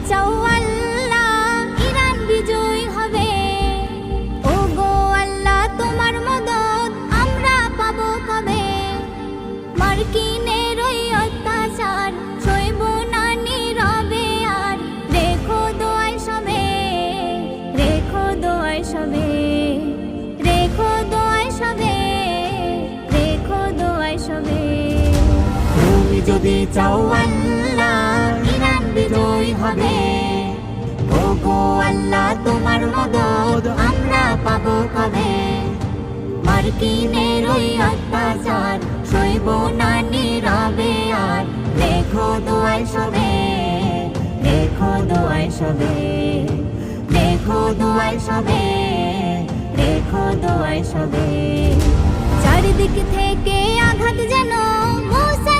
চাও আল্লাহ ইরান বিজয় হবে। ও গো আল্লাহ তোমার মদদ আমরা পাবো কবে? মার্কিনের ওই অত্যাচার সইব না নীরবে আর। রেখো দোয়ায় সবে, রেখো দোয়ায় সবে, রেখো দোয়ায় সবে, রেখো দোয়ায় সবে। তুমি যদি চাও আল্লাহ ইরান বিজয় হবে। ও গো আল্লাহ তোমার মদদ আমরা পাবো কবে? মার্কিনের ওই অত্যাচার সইব না নীরবে আর। রেখো দোয়ায় সবে, রেখো দোয়ায় সবে, রেখো দোয়ায় সবে, রেখো দোয়ায় সবে। চারিদিক থেকে আঘাত যেন মুছে